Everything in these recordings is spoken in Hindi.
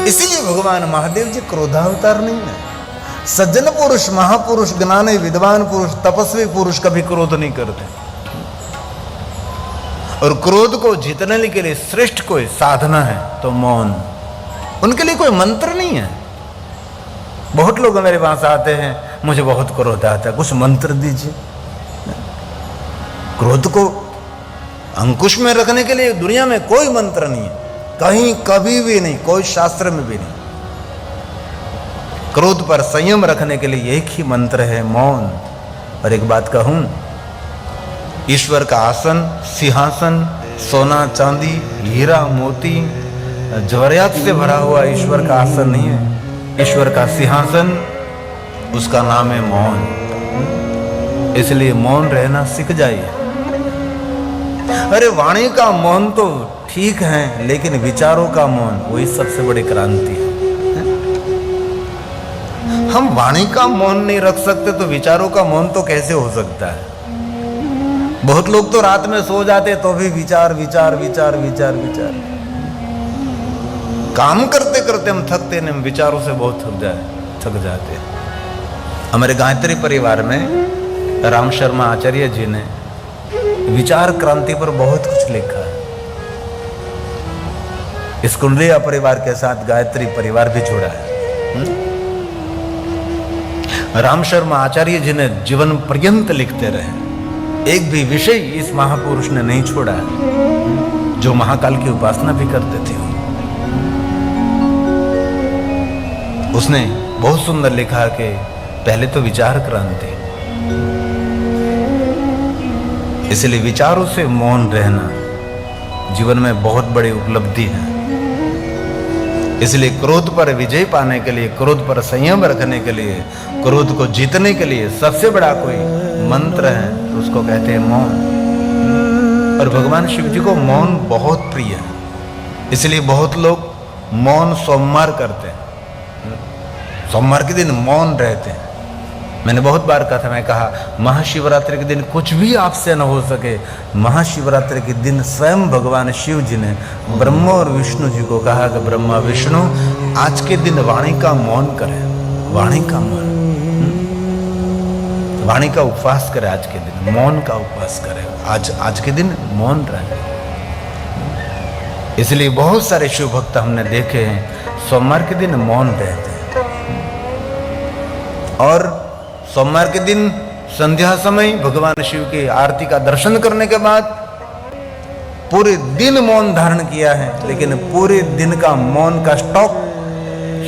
इसीलिए भगवान महादेव जी क्रोधावतार नहीं है। सज्जन पुरुष, महापुरुष, ज्ञानी, विद्वान पुरुष, तपस्वी पुरुष कभी क्रोध नहीं करते। और क्रोध को जीतने के लिए श्रेष्ठ कोई साधना है तो मौन। उनके लिए कोई मंत्र नहीं है। बहुत लोग मेरे पास आते हैं, मुझे बहुत क्रोध आता है, कुछ मंत्र दीजिए। क्रोध को अंकुश में रखने के लिए दुनिया में कोई मंत्र नहीं है, कहीं कभी भी नहीं, कोई शास्त्र में भी नहीं। क्रोध पर संयम रखने के लिए एक ही मंत्र है, मौन। और एक बात कहूं, ईश्वर का आसन, सिंहासन, सोना चांदी, हीरा मोती, जवाहरात से भरा हुआ ईश्वर का आसन नहीं है। ईश्वर का सिंहासन, उसका नाम है मौन। इसलिए मौन रहना सीख जाइए। अरे वाणी का मौन तो ठीक है, लेकिन विचारों का मौन वही सबसे बड़ी क्रांति है। हम वाणी का मौन नहीं रख सकते तो विचारों का मौन तो कैसे हो सकता है? बहुत लोग तो रात में सो जाते तो भी विचार विचार विचार विचार विचार। काम करते करते हम थकते नहीं, हम विचारों से बहुत थक जाते हैं। हमारे गायत्री परिवार में राम शर्मा आचार्य जी ने विचार क्रांति पर बहुत कुछ लिखा है। इस कुंडलिया परिवार के साथ गायत्री परिवार भी जुड़ा है। राम शर्मा आचार्य जी ने जीवन पर्यंत लिखते रहे, एक भी विषय इस महापुरुष ने नहीं छोड़ा है, जो महाकाल की उपासना भी करते थे। उसने बहुत सुंदर लिखा कि पहले तो विचार क्रांति, इसलिए विचारों से मौन रहना जीवन में बहुत बड़ी उपलब्धि है। इसलिए क्रोध पर विजय पाने के लिए, क्रोध पर संयम रखने के लिए, क्रोध को जीतने के लिए सबसे बड़ा कोई मंत्र है तो उसको कहते हैं मौन। और भगवान शिव जी को मौन बहुत प्रिय है। इसलिए बहुत लोग मौन सोमवार करते हैं, सोमवार के दिन मौन रहते हैं। मैंने बहुत बार कहा था, मैं कहा महाशिवरात्रि के दिन कुछ भी आपसे न हो सके, महाशिवरात्रि के दिन स्वयं भगवान शिव जी ने ब्रह्मा और विष्णु जी को कहा कि ब्रह्मा विष्णु आज के दिन वाणी का मौन करें, वाणी का मौन, वाणी का उपवास करें, आज के दिन मौन का उपवास करें, आज के दिन मौन रहे। इसलिए बहुत सारे शिव भक्त हमने देखे हैं सोमवार के दिन मौन रहते हैं। और सोमवार के दिन संध्या समय भगवान शिव की आरती का दर्शन करने के बाद पूरे दिन मौन धारण किया है, लेकिन पूरे दिन का मौन का स्टॉक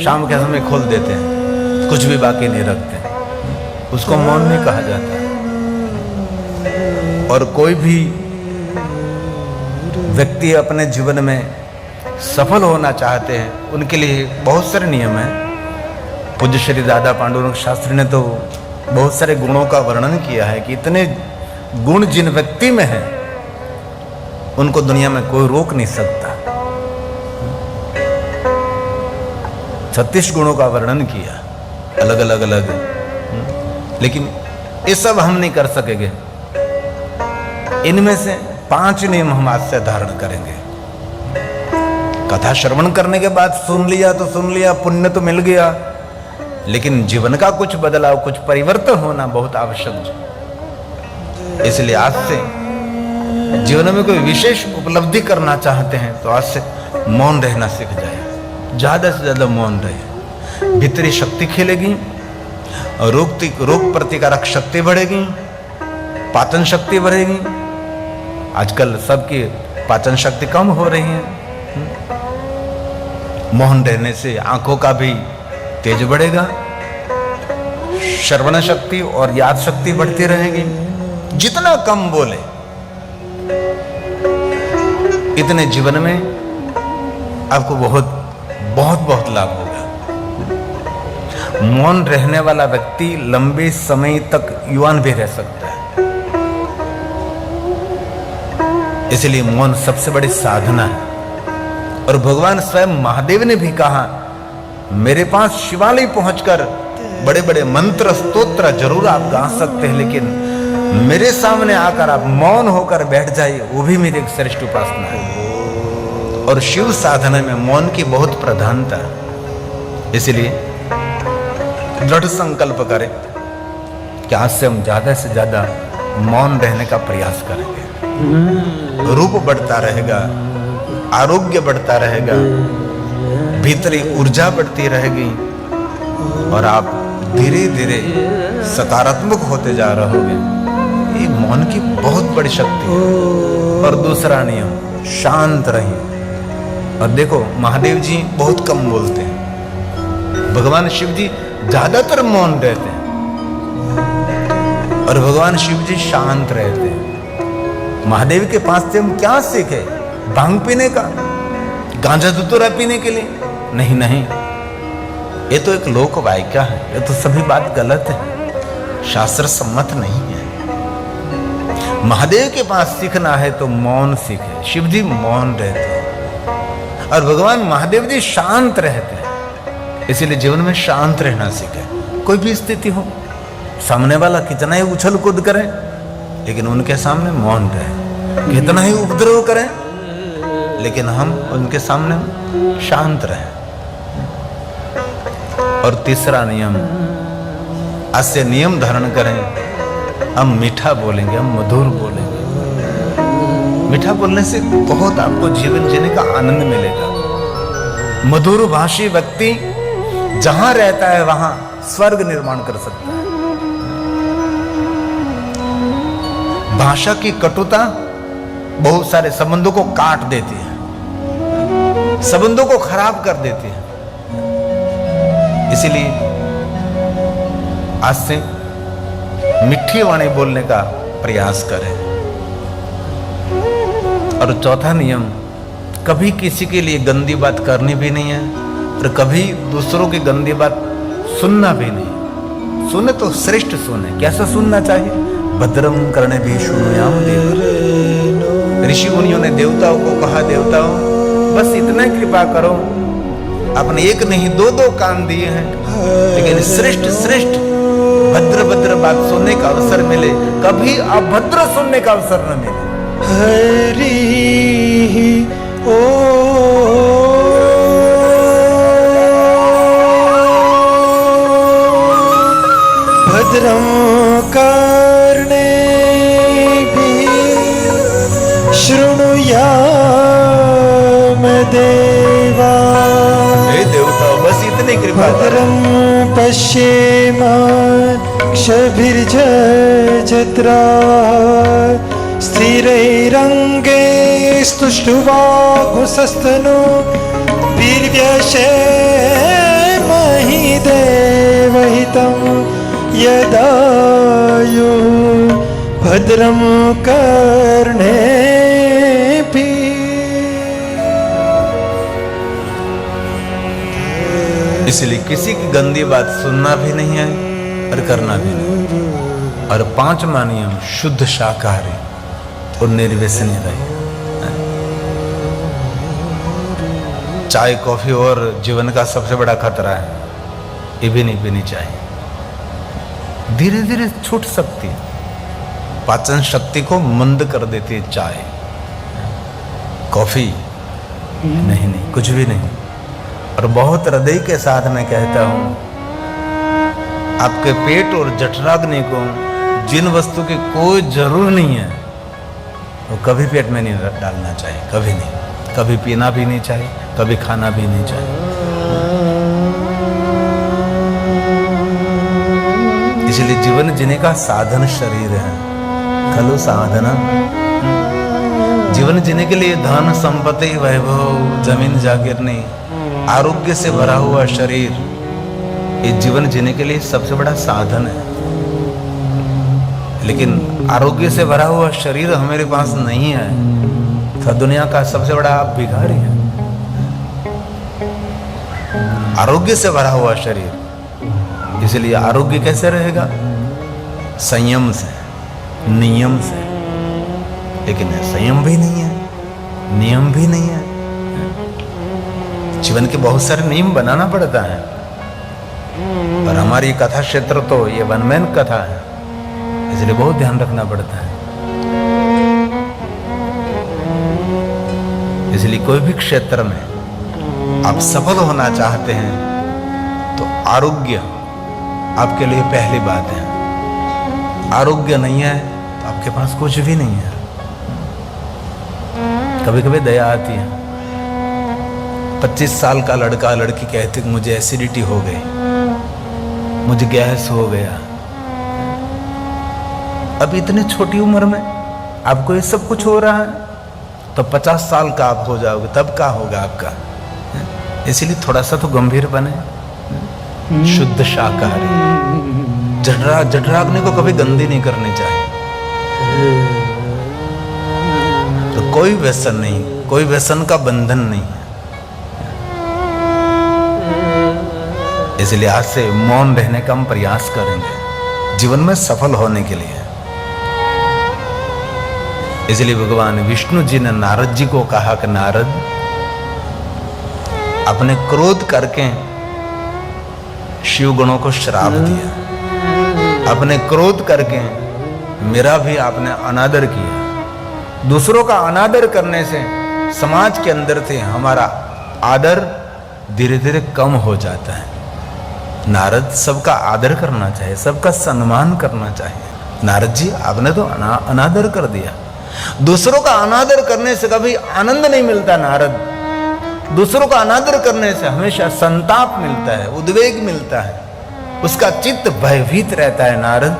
शाम के समय खोल देते हैं, कुछ भी बाकी नहीं रखते, उसको मौन नहीं कहा जाता। और कोई भी व्यक्ति अपने जीवन में सफल होना चाहते हैं, उनके लिए बहुत सारे नियम हैं। पूज्य श्री दादा पांडुरंग शास्त्री ने तो बहुत सारे गुणों का वर्णन किया है कि इतने गुण जिन व्यक्ति में है उनको दुनिया में कोई रोक नहीं सकता। 36 गुणों का वर्णन किया अलग अलग अलग, लेकिन ये सब हम नहीं कर सकेंगे। इनमें से 5 नियम हम आज से धारण करेंगे। कथा श्रवण करने के बाद सुन लिया तो सुन लिया, पुण्य तो मिल गया, लेकिन जीवन का कुछ बदलाव, कुछ परिवर्तन होना बहुत आवश्यक है। इसलिए आज से जीवन में कोई विशेष उपलब्धि करना चाहते हैं तो आज से मौन रहना सीख जाए, ज्यादा से ज्यादा मौन रहे। भीतरी शक्ति खिलेगी, रोग प्रतिकारक शक्ति बढ़ेगी, पाचन शक्ति बढ़ेगी। आजकल सबकी पाचन शक्ति कम हो रही है। मौन रहने से आंखों का भी तेज बढ़ेगा, श्रवण शक्ति और याद शक्ति बढ़ती रहेगी। जितना कम बोले इतने जीवन में आपको बहुत बहुत बहुत लाभ होगा। मौन रहने वाला व्यक्ति लंबे समय तक युवान भी रह सकता है। इसलिए मौन सबसे बड़ी साधना है। और भगवान स्वयं महादेव ने भी कहा, मेरे पास शिवालय पहुंचकर बड़े बड़े मंत्र स्तोत्र जरूर आप गा सकते हैं, लेकिन मेरे सामने आकर आप मौन होकर बैठ जाइए, वो भी मेरी एक श्रेष्ठ उपासना है। और शिव साधना में मौन की बहुत प्रधानता है। इसलिए दृढ़ संकल्प करें कि आज से हम ज्यादा से ज्यादा मौन रहने का प्रयास करेंगे। रूप बढ़ता रहेगा, आरोग्य बढ़ता रहेगा, भीतरी ऊर्जा बढ़ती रहेगी और आप धीरे धीरे सकारात्मक होते जा रहोगे। ये मौन की बहुत बड़ी शक्ति है। और दूसरा नियम, शांत रहिए। और देखो, महादेव जी बहुत कम बोलते हैं, भगवान शिव जी ज्यादातर मौन रहते हैं और भगवान शिव जी शांत रहते हैं। महादेव के पास से हम क्या सीखे? भांग पीने का, गांजा धतूरा पीने के लिए? नहीं नहीं, ये तो एक लोक वायका है, ये तो सभी बात गलत है, शास्त्र सम्मत नहीं है। महादेव के पास सीखना है तो मौन सीखे। शिव जी मौन रहते हैं और भगवान महादेव जी शांत रहते हैं। इसीलिए जीवन में शांत रहना सीखे। कोई भी स्थिति हो, सामने वाला कितना ही उछल कूद करे, लेकिन उनके सामने मौन रहे। कितना ही उपद्रव करें, लेकिन हम उनके सामने शांत रहें। और तीसरा नियम, आज से नियम धारण करें, हम मीठा बोलेंगे, हम मधुर बोलेंगे। मीठा बोलने से बहुत आपको जीवन जीने का आनंद मिलेगा। मधुर भाषी व्यक्ति जहां रहता है वहां स्वर्ग निर्माण कर सकता है। भाषा की कटुता बहुत सारे संबंधों को काट देती है, संबंधों को खराब कर देती है। इसीलिए आज से मिठी वाणी बोलने का प्रयास करें। और चौथा नियम, कभी किसी के लिए गंदी बात करनी भी नहीं है और कभी दूसरों की गंदी बात सुनना भी नहीं। सुने तो श्रेष्ठ सुने। कैसा सुनना चाहिए? भद्रम करने भी शुनुयाम देव। ऋषि मुनियों ने देवताओं को कहा, देवताओं बस इतना कृपा करो, आपने एक नहीं दो दो कान दिए हैं, लेकिन श्रेष्ठ श्रेष्ठ भद्र भद्र बात सुनने का अवसर मिले, कभी अभद्र सुनने का अवसर न मिले। हरि ओ भद्रं कर्णे शृणुयाम देवा। हे देवता, बस इतनी कृपा करो। भद्रं पश्येम क्षभिर्जत्रा स्थिरैरङ्गे स्तुष्टुवाघुसस्तनु वीर्यशेमहि देवहितं यदायु भद्रं कर्णेभिः। इसलिए किसी की गंदी बात सुनना भी नहीं है और करना भी नहीं। और पांचवा नियम, शुद्ध शाकाहारी और निर्व्यसनी रहे। चाय कॉफी और जीवन का सबसे बड़ा खतरा है, ये भी नहीं पीनी चाहिए। धीरे धीरे छूट सकती है, पाचन शक्ति को मंद कर देती है चाय, कॉफी नहीं नहीं, कुछ भी नहीं। और बहुत हृदय के साथ मैं कहता हूं, आपके पेट और जठराग्नि को जिन वस्तु की कोई जरूर नहीं है वो कभी पेट में नहीं डालना चाहिए, कभी नहीं। कभी पीना भी नहीं चाहिए, कभी खाना भी नहीं चाहिए। इसलिए जीवन जीने का साधन शरीर है, खलु साधना। जीवन जीने के लिए धन संपत्ति वैभव जमीन जागीर नहीं, आरोग्य से भरा हुआ शरीर, ये जीवन जीने के लिए सबसे बड़ा साधन है। लेकिन आरोग्य से भरा हुआ शरीर हमारे पास नहीं है तो दुनिया का सबसे बड़ा आप भिखारी है। आरोग्य से भरा हुआ शरीर, इसलिए आरोग्य कैसे रहेगा? संयम से, नियम से। लेकिन संयम भी नहीं है, नियम भी नहीं है। जीवन के बहुत सारे नियम बनाना पड़ता है। और हमारी कथा क्षेत्र तो ये वन मैन कथा है, इसलिए बहुत ध्यान रखना पड़ता है। इसलिए कोई भी क्षेत्र में आप सफल होना चाहते हैं आरोग्य आपके लिए पहली बात है। आरोग्य नहीं है तो आपके पास कुछ भी नहीं है। कभी कभी दया आती है। 25 साल का लड़का लड़की कहते मुझे एसिडिटी हो गई, मुझे गैस हो गया। अब इतने छोटी उम्र में आपको ये सब कुछ हो रहा है, तो 50 साल का आप हो जाओगे तब क्या होगा आपका। इसीलिए थोड़ा सा तो गंभीर बने, शुद्ध शाकाहारी। जठराग्नि को कभी गंदी नहीं करनी चाहिए। तो कोई व्यसन नहीं, कोई व्यसन का बंधन नहीं है। इसलिए आज से मौन रहने का हम प्रयास करेंगे जीवन में सफल होने के लिए। इसलिए भगवान विष्णु जी ने नारद जी को कहा कि नारद, अपने क्रोध करके शिव गुणों को श्राप दिया, अपने क्रोध करके मेरा भी आपने अनादर किया। दूसरों का अनादर करने से समाज के अंदर से हमारा आदर धीरे धीरे कम हो जाता है। नारद, सबका आदर करना चाहिए, सबका सम्मान करना चाहिए। नारद जी, आपने तो अनादर कर दिया। दूसरों का अनादर करने से कभी आनंद नहीं मिलता नारद। दूसरों का अनादर करने से हमेशा संताप मिलता है, उद्वेग मिलता है, उसका चित्त भयभीत रहता है नारद।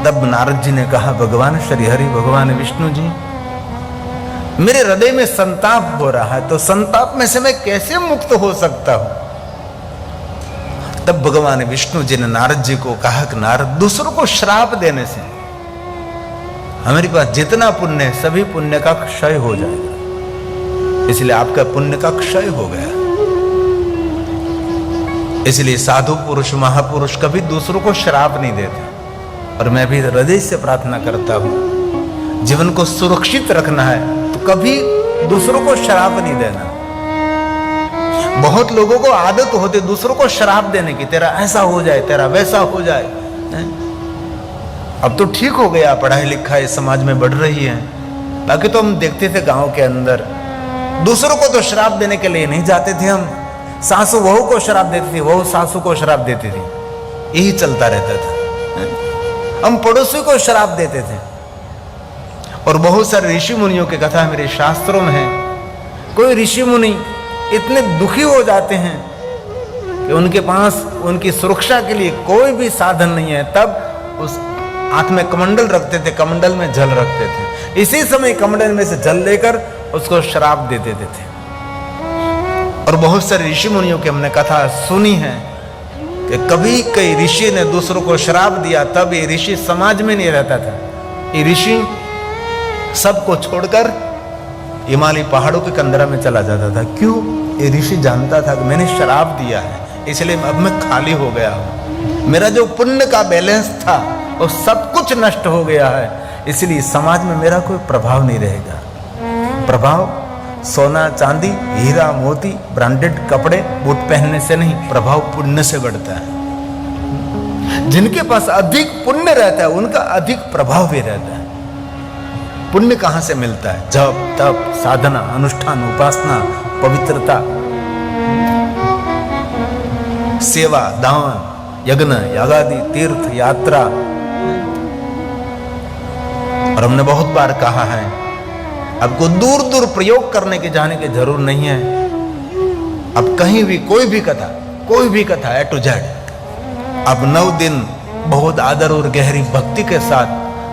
तब नारद जी ने कहा, भगवान श्री हरि, भगवान विष्णु जी, मेरे हृदय में संताप हो रहा है, तो संताप में से मैं कैसे मुक्त हो सकता हूं। तब भगवान विष्णु जी ने नारद जी को कहा कि नारद, दूसरों को श्राप देने से हमारे पास जितना पुण्य है सभी पुण्य का क्षय हो जाएगा। इसलिए आपका पुण्य का क्षय हो गया। इसलिए साधु पुरुष, महापुरुष कभी दूसरों को श्राप नहीं देते। और मैं भी हृदय से प्रार्थना करता हूं, जीवन को सुरक्षित रखना है तो कभी दूसरों को श्राप नहीं देना। बहुत लोगों को आदत होती दूसरों को श्राप देने की, तेरा ऐसा हो जाए, तेरा वैसा हो जाए। अब तो ठीक हो गया, पढ़ाई लिखाई समाज में बढ़ रही है। बाकी तो हम देखते थे गांव के अंदर, दूसरों को तो श्राप देने के लिए नहीं जाते थे हम। सासू वहू को श्राप देती थी, वहू सासू को श्राप देती थी, यही चलता रहता था। हम पड़ोसी को श्राप देते थे। और बहुत सारे ऋषि मुनियों की कथा मेरे शास्त्रों में है। कोई ऋषि मुनि इतने दुखी हो जाते हैं कि उनके पास उनकी सुरक्षा के लिए कोई भी साधन नहीं है, तब उस हाथ में कमंडल रखते थे, कमंडल में जल रखते थे। इसी समय कमंडल में से जल लेकर उसको श्राप दे देते थे। और बहुत सारे ऋषि मुनियों की हमने कथा सुनी है कि कभी कई ऋषि ने दूसरों को श्राप दिया, तब ये ऋषि समाज में नहीं रहता था। ये ऋषि सबको छोड़कर हिमालय पहाड़ों के कंदरा में चला जाता था। क्यों? ये ऋषि जानता था कि मैंने श्राप दिया है, इसलिए अब मैं खाली हो गया हूं। मेरा जो पुण्य का बैलेंस था वो सब कुछ नष्ट हो गया है, इसलिए समाज में मेरा कोई प्रभाव नहीं रहेगा। प्रभाव सोना चांदी हीरा मोती ब्रांडेड कपड़े बूट पहनने से नहीं, प्रभाव पुण्य से बढ़ता है। जिनके पास अधिक पुण्य रहता है उनका अधिक प्रभाव भी रहता है। पुण्य कहां से मिलता है? जप तप साधना अनुष्ठान उपासना पवित्रता सेवा दान यज्ञ यागादि तीर्थ यात्रा। और हमने बहुत बार कहा है, आपको दूर दूर प्रयोग करने के जाने की जरूर नहीं है। अब कहीं भी कोई भी कथा ए टू जेड, अब 9 दिन बहुत आदर और गहरी भक्ति के साथ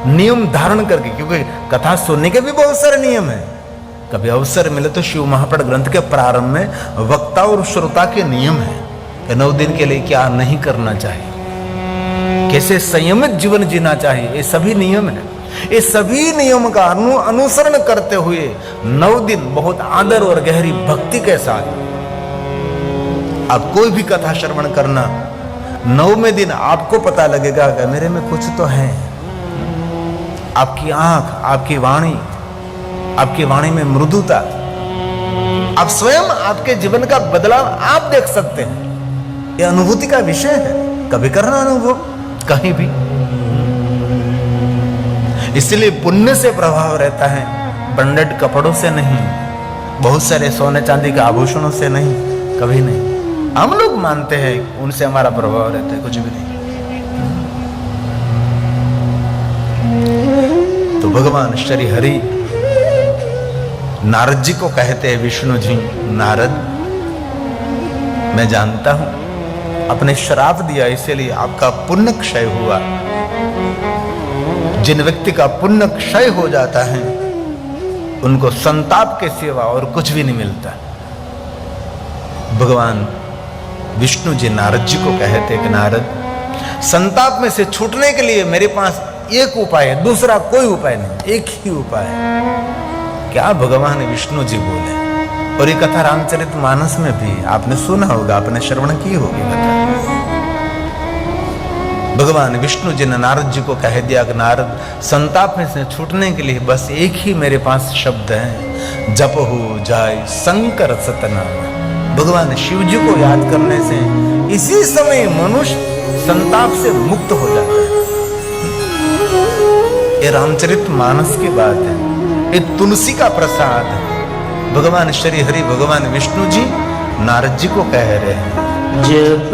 नियम धारण करके, क्योंकि कथा सुनने के भी बहुत सारे नियम हैं। कभी अवसर मिले तो शिव महापड़ ग्रंथ के प्रारंभ में वक्ता और श्रोता के नियम है कि 9 दिन के लिए क्या नहीं करना चाहिए, कैसे संयमित जीवन जीना चाहिए, ये सभी नियम है। ये सभी नियम का अनुसरण करते हुए 9 दिन बहुत आदर और गहरी भक्ति के साथ आप कोई भी कथा श्रवण करना। 9वें दिन आपको पता लगेगा कि मेरे में कुछ तो है। आपकी आंख, आपकी वाणी में मृदुता, आप स्वयं आपके जीवन का बदलाव आप देख सकते हैं। यह अनुभूति का विषय है, कभी करना अनुभव कहीं भी। इसलिए पुण्य से प्रभाव रहता है, ब्रांडेड कपड़ों से नहीं, बहुत सारे सोने चांदी के आभूषणों से नहीं, कभी नहीं। हम लोग मानते हैं उनसे हमारा प्रभाव रहता है, कुछ भी नहीं। तो भगवान श्री हरि नारद जी को कहते हैं, विष्णु जी, नारद मैं जानता हूं आपने श्राप दिया, इसीलिए आपका पुण्य क्षय हुआ। जिन व्यक्ति का पुण्य क्षय हो जाता है उनको संताप के सिवा और कुछ भी नहीं मिलता। भगवान विष्णु जी नारद जी को कहते कि नारद, संताप में से छूटने के लिए मेरे पास एक उपाय है, दूसरा कोई उपाय नहीं, एक ही उपाय है। क्या भगवान विष्णु जी बोले? और ये कथा रामचरितमानस में भी आपने सुना होगा, आपने श्रवण की होगी कथा। भगवान विष्णु जी ने नारद जी को कह दिया कि नारद, संताप में से छूटने के लिए बस एक ही मेरे पास शब्द है, जप हो जाए शंकर सतनाम। भगवान शिव जी को याद करने से इसी समय मनुष्य संताप से मुक्त हो जाता है। ये रामचरितमानस की बात है, ये तुलसी का प्रसाद है। भगवान श्री हरि भगवान विष्णु जी नारद जी को कह रहे हैं, जप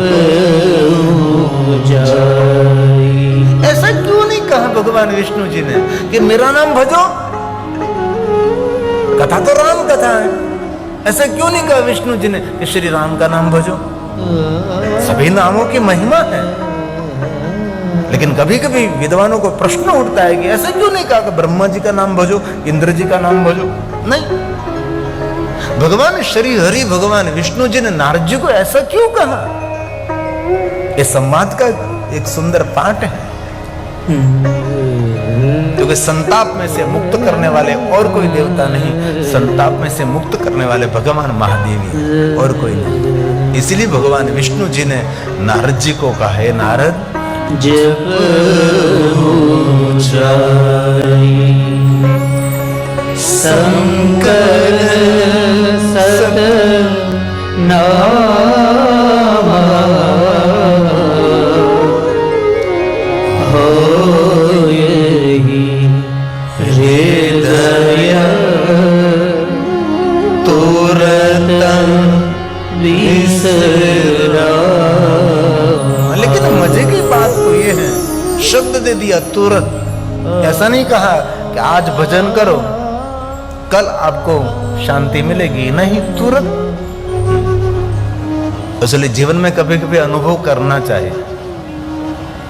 हो जाए। ऐसा क्यों नहीं कहा भगवान विष्णु जी ने कि मेरा नाम भजो? कथा तो राम कथा है। ऐसा क्यों नहीं कहा विष्णु जी ने कि श्री राम का नाम भजो? सभी नामों की महिमा है। लेकिन कभी कभी विद्वानों को प्रश्न उठता है कि ऐसा क्यों नहीं कहा कि ब्रह्मा जी का नाम भजो, इंद्र जी का नाम भजो? नहीं, भगवान श्री हरि भगवान विष्णु जी ने नारद जी को ऐसा क्यों कहा? ये संवाद का एक सुंदर पाठ है, क्योंकि संताप में से मुक्त करने वाले और कोई देवता नहीं, संताप में से मुक्त करने वाले भगवान महादेवी और कोई नहीं। इसलिए भगवान विष्णु जी ने नारद जी को कहा, हे नारद, जप हो जाए शंकर सतनाम, हो यही हृदय तुरंत विसरा। लेकिन मजे की बात तो ये है, शब्द दे दिया तुरंत। ऐसा नहीं कहा कि आज भजन करो कल आपको शांति मिलेगी, नहीं, तुरंत। इसलिए जीवन में कभी कभी अनुभव करना चाहिए।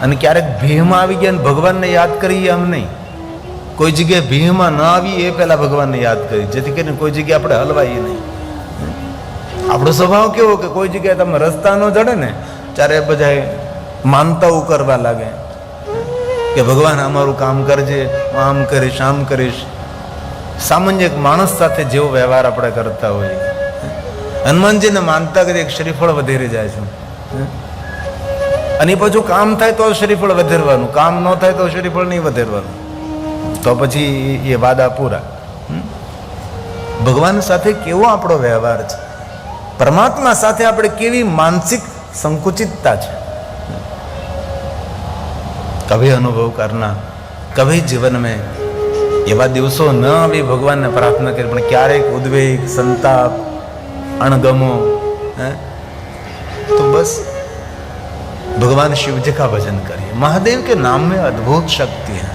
અને ક્યારેક ભીમ આવી ગયા ને ભગવાનને યાદ કરીએ એમ નહીં, કોઈ જગ્યાએ ભીમમાં ન આવી એ પહેલા ભગવાનને યાદ કરી, જેથી કરીને કોઈ જગ્યાએ આપણે હલવાઈએ નહીં. આપણો સ્વભાવ કેવો કે કોઈ જગ્યાએ તમે રસ્તા ન જડે ને ત્યારે બધાએ માનતાઓ કરવા લાગે કે ભગવાન અમારું કામ કરજે, હું આમ કરીશ આમ કરીશ. સામાન્ય એક માણસ સાથે જેવો વ્યવહાર આપણે કરતા હોઈએ. હનુમાનજીને માનતા કરી એક શ્રીફળ વધેરી જાય છે, અને પાછું કામ થાય તો શ્રીફળ વધેરવાનું, કામ ન થાય તો શ્રીફળ નહીં વધેરવાનું, તો પછી એ વાદા પૂરા. ભગવાન સાથે કેવો આપણો વ્યવહાર છે, પરમાત્મા સાથે આપણે કેવી માનસિક સંકુચિતતા છે. કભી અનુભવ કરના, કભી જીવન મેં એવા દિવસો ન આવી ભગવાનને પ્રાર્થના કરી પણ ક્યારેક ઉદ્વેગ, સંતાપ, अणगमो है तो बस भगवान शिव जी का भजन करिए. महादेव के नाम में अद्भुत शक्ति है.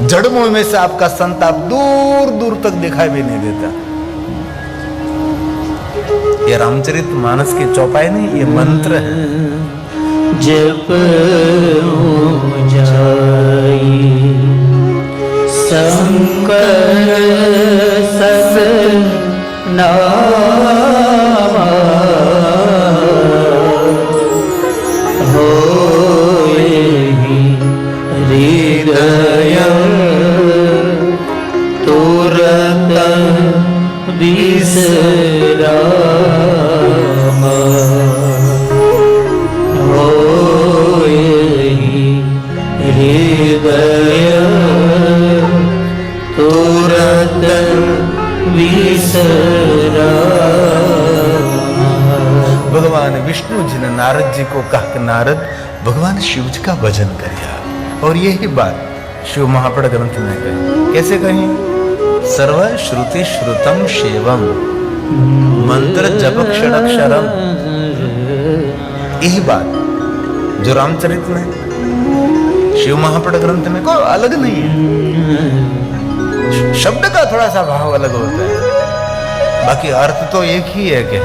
जड़मों में से आपका संताप दूर दूर तक दिखाई भी नहीं देता. ये रामचरितमानस की चौपाई नहीं, ये मंत्र है. जप हो जाए शंकर सतनाम, हो हृदय तुरंत विसराम, हो हृदय तुरंत भगवान विष्णु जी ने नारद जी को कहा कि नारद, भगवान शिव जी का भजन करिए. और यही बात शिव महापड़ ग्रंथ में कही. कैसे कही? सर्व श्रुति श्रुतम शिवम मंत्र जप क्षरम। यही बात जो रामचरित में शिव महापट ग्रंथ में कोई अलग नहीं है। शब्द का थोड़ा सा भाव अलग होता है, बाकी अर्थ तो एक ही है कि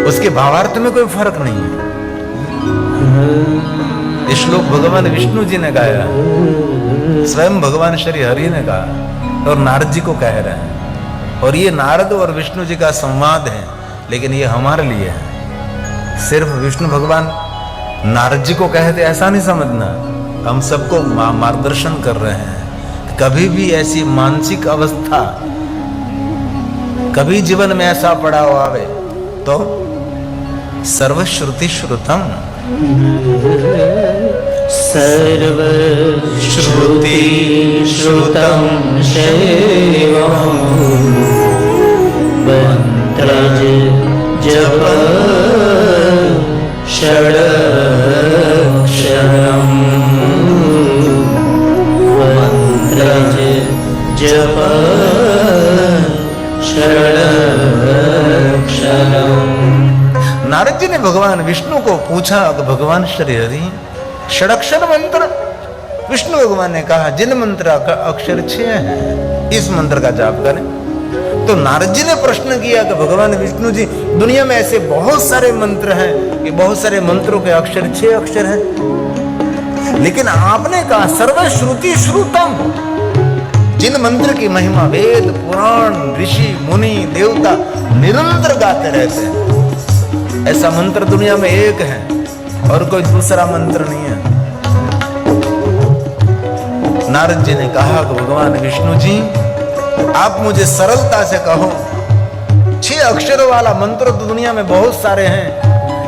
उसके भावार्थ में कोई फर्क नहीं है। ये श्लोक भगवान विष्णु जी ने गाया, स्वयं भगवान श्री हरि ने कहा और नारद जी को कह रहे हैं। और ये नारद और विष्णु जी का संवाद है, लेकिन ये हमारे लिए है। सिर्फ विष्णु भगवान नारद जी को कहते ऐसा नहीं समझना, हम सबको मार्गदर्शन कर रहे हैं। कभी भी ऐसी मानसिक अवस्था, कभी जीवन में ऐसा पड़ाव आवे तो सर्वश्रुति श्रुतम, सर्व श्रुति श्रुतम शिवम मंत्रज जप षडक्षरम मंत्रज जप षडक्षरम। नारद जी ने भगवान विष्णु को पूछा कि भगवान श्री हरि षडक्षर मंत्र, विष्णु भगवान ने कहा जिन मंत्र का अक्षर 6 है इस मंत्र का जाप करें। तो नारद जी ने प्रश्न किया कि भगवान विष्णु जी, दुनिया में ऐसे बहुत सारे मंत्र हैं कि बहुत सारे मंत्रों के अक्षर 6 अक्षर हैं, लेकिन आपने कहा सर्वश्रुति श्रुतम, जिन मंत्र की महिमा वेद पुराण ऋषि मुनि देवता निरंतर गाते रहते हैं, ऐसा मंत्र दुनिया में एक है और कोई दूसरा मंत्र नहीं है। नारद जी ने कहा कि भगवान विष्णु जी, आप मुझे सरलता से कहो, 6 अक्षरों वाला मंत्र तो दुनिया में बहुत सारे हैं,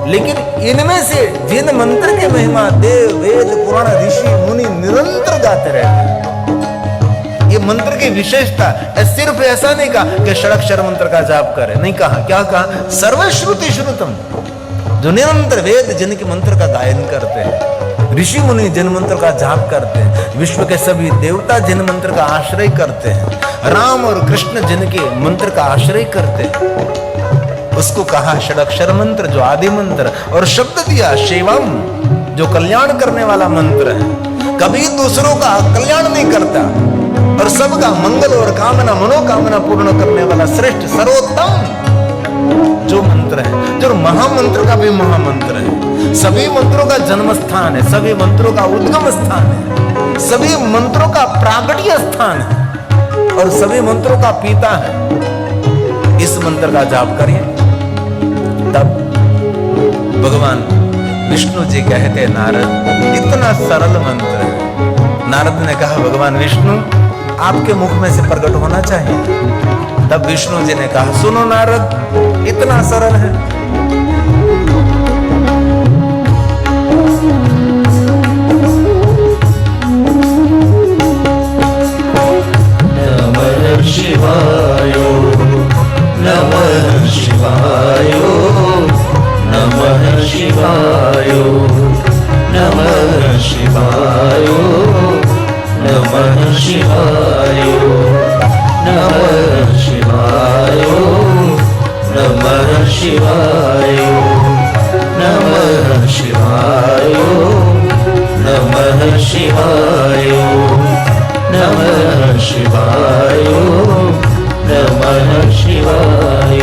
लेकिन इनमें से जिन मंत्र की महिमा देव वेद पुराण ऋषि मुनि निरंतर गाते रहते हैं, ये मंत्र की विशेषता है। सिर्फ ऐसा नहीं कहा कि षडक्षर मंत्र का जाप करें, नहीं कहा। क्या कहा? सर्वश्रुति श्रुतम, जो निरंतर वेद जिनके मंत्र का गायन करते हैं, ऋषि मुनि जिन मंत्र का जाप करते हैं, विश्व के सभी देवता जिन मंत्र का आश्रय करते हैं, राम और कृष्ण जिनके मंत्र का आश्रय करते हैं, उसको कहा षडक्षर मंत्र, जो आदि मंत्र। और शब्द दिया शिवम, जो कल्याण करने वाला मंत्र है, कभी दूसरों का कल्याण नहीं करता और सबका मंगल और कामना मनोकामना पूर्ण करने वाला श्रेष्ठ सर्वोत्तम जो मंत्र है, जो महामंत्र का भी महामंत्र है, सभी मंत्रों का जन्म स्थान है, सभी मंत्रों का उद्गम स्थान है, सभी मंत्रों का प्रागट्य स्थान है और सभी मंत्रों का पिता है। इस मंत्र का जाप करिए, तब भगवान विष्णु जी कहते नारद इतना सरल मंत्र है। नारद ने कहा भगवान विष्णु आपके मुख में से प्रकट होना चाहिए। तब विष्णु जी ने कहा सुनो नारद, इतना सरल है। नमः शिवाय नमः शिवाय नमः शिवाय नमः शिवाय नमः शिवाय नमः शिवाय नमः शिवाय नमः शिवाय नमः शिवाय नमः शिवाय नमः शिवाय।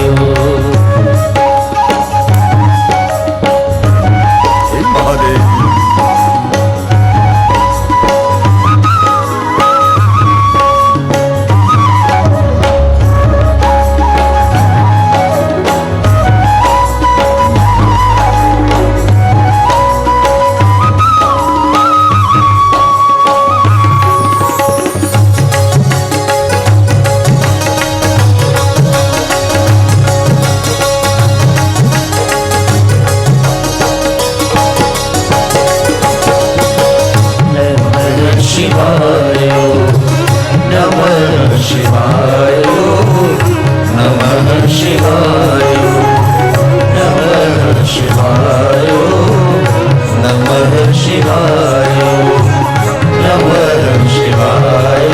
नमः शिवाय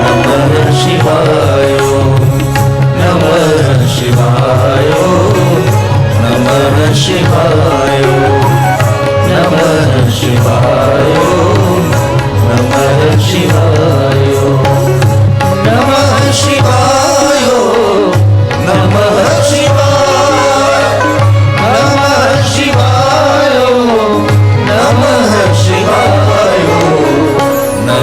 नमः शिवाय नमः शिवाय नमः शिवाय नमः शिवाय नमः शिवाय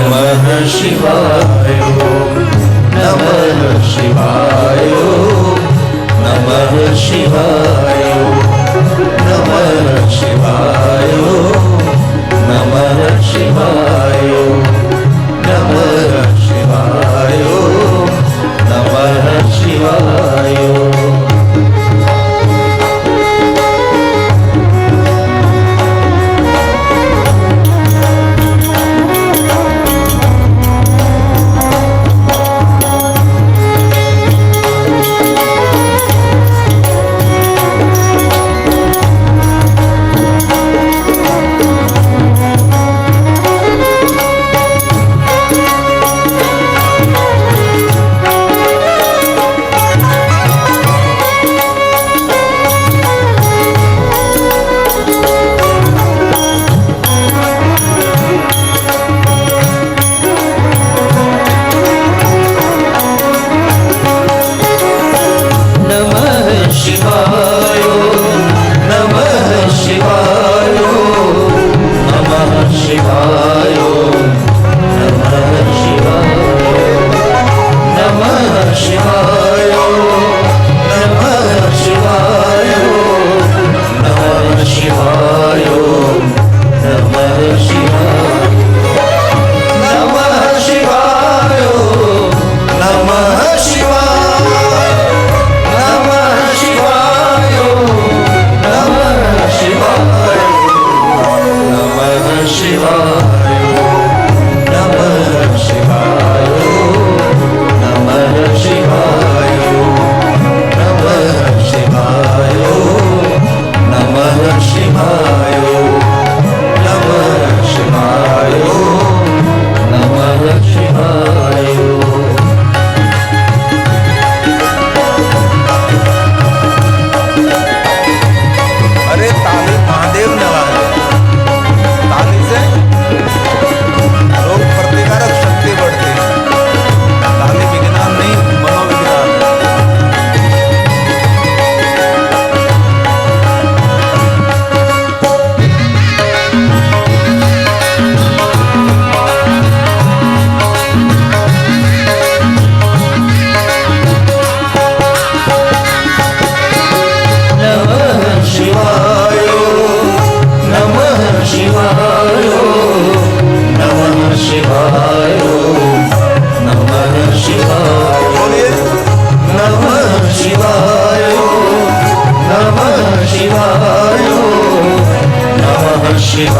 नमः शिवाय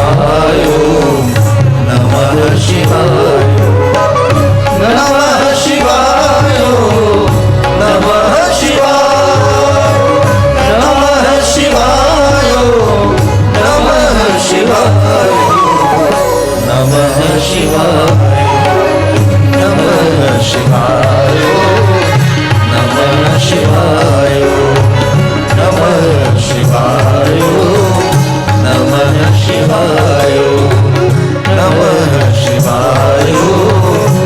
नमः शिवाय नमः शिवाय नमः शिवाय नमः शिवाय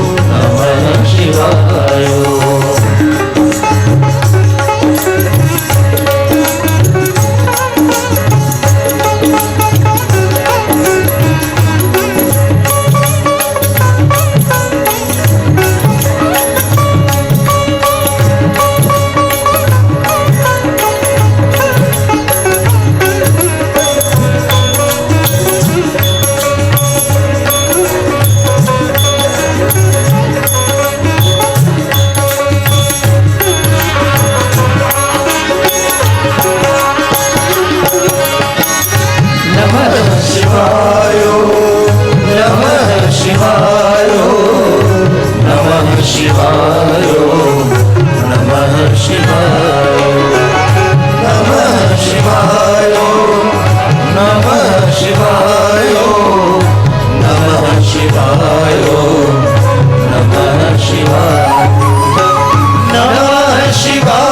नमः शिवाय नमः शिवाय नमः शिवाय नमः शिवाय नमः शिवाय नमः शिवाय नमः शिवाय, नमः शिवाय,